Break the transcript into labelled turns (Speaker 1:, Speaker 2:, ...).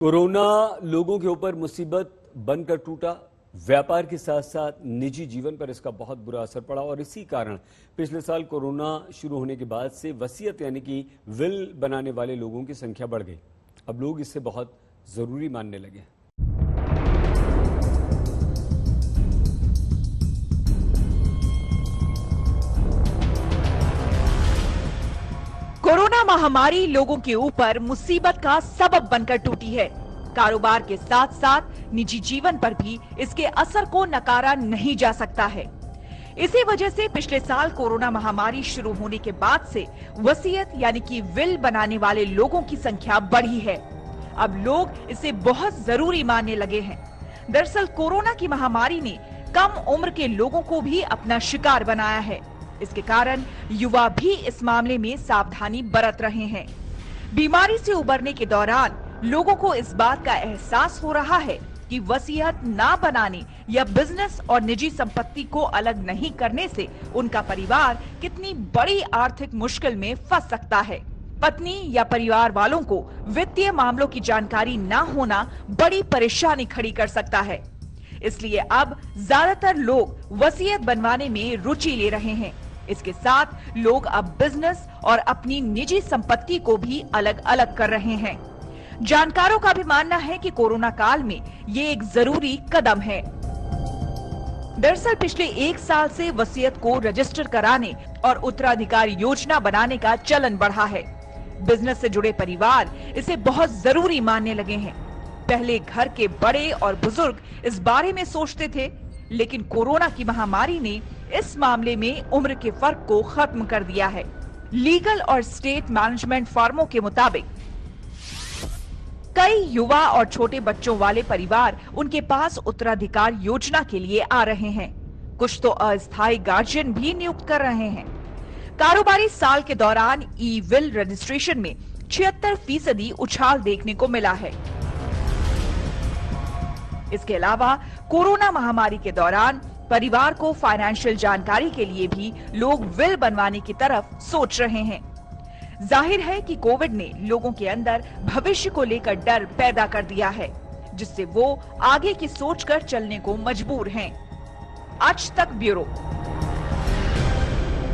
Speaker 1: Corona लोगों के ऊपर मुसीबत बनकर टूटा। व्यापार के साथ साथ निजी जीवन पर इसका बहुत बुरा असर पड़ा और इसी कारण पिछले साल कोरोना शुरू होने के बाद से वसीयत यानी कि विल बनाने वाले लोगों की संख्या बढ़ गई। अब लोग इसे बहुत जरूरी मानने लगे।
Speaker 2: कोरोना महामारी लोगों के ऊपर मुसीबत का सबब बनकर टूटी है। कारोबार के साथ साथ निजी जीवन पर भी इसके असर को नकारा नहीं जा सकता है। इसी वजह से पिछले साल कोरोना महामारी शुरू होने के बाद से वसीयत यानी कि विल बनाने वाले लोगों की संख्या बढ़ी है। अब लोग इसे बहुत जरूरी मानने लगे हैं। दरअसल कोरोना की महामारी ने कम उम्र के लोगों को भी अपना शिकार बनाया है। इसके कारण युवा भी इस मामले में सावधानी बरत रहे हैं। बीमारी से उबरने के दौरान लोगों को इस बात का एहसास हो रहा है कि वसीयत ना बनाने या बिजनेस और निजी संपत्ति को अलग नहीं करने से उनका परिवार कितनी बड़ी आर्थिक मुश्किल में फंस सकता है। पत्नी या परिवार वालों को वित्तीय मामलों की जानकारी ना होना बड़ी परेशानी खड़ी कर सकता है। इसलिए अब ज्यादातर लोग वसीयत बनवाने में रुचि ले रहे हैं। इसके साथ लोग अब बिजनेस और अपनी निजी संपत्ति को भी अलग अलग कर रहे हैं। जानकारों का भी मानना है कि कोरोना काल में ये एक जरूरी कदम है। दरअसल पिछले 1 साल से वसीयत को रजिस्टर कराने और उत्तराधिकार योजना बनाने का चलन बढ़ा है। बिजनेस से जुड़े परिवार इसे बहुत जरूरी मानने लगे हैं। पहले घर के बड़े और बुजुर्ग इस बारे में सोचते थे, लेकिन कोरोना की महामारी ने इस मामले में उम्र के फर्क को खत्म कर दिया है। लीगल और स्टेट मैनेजमेंट फर्मों के मुताबिक कई युवा और छोटे बच्चों वाले परिवार उनके पास उत्तराधिकार योजना के लिए आ रहे हैं। कुछ तो अस्थायी गार्जियन भी नियुक्त कर रहे हैं। कारोबारी साल के दौरान ई विल रजिस्ट्रेशन में 76% उछाल देखने को मिला है। इसके अलावा कोरोना महामारी के दौरान परिवार को फाइनेंशियल जानकारी के लिए भी लोग विल बनवाने की तरफ सोच रहे हैं। जाहिर है कि कोविड ने लोगों के अंदर भविष्य को लेकर डर पैदा कर दिया है, जिससे वो आगे की सोच कर चलने को मजबूर हैं। आज तक ब्यूरो।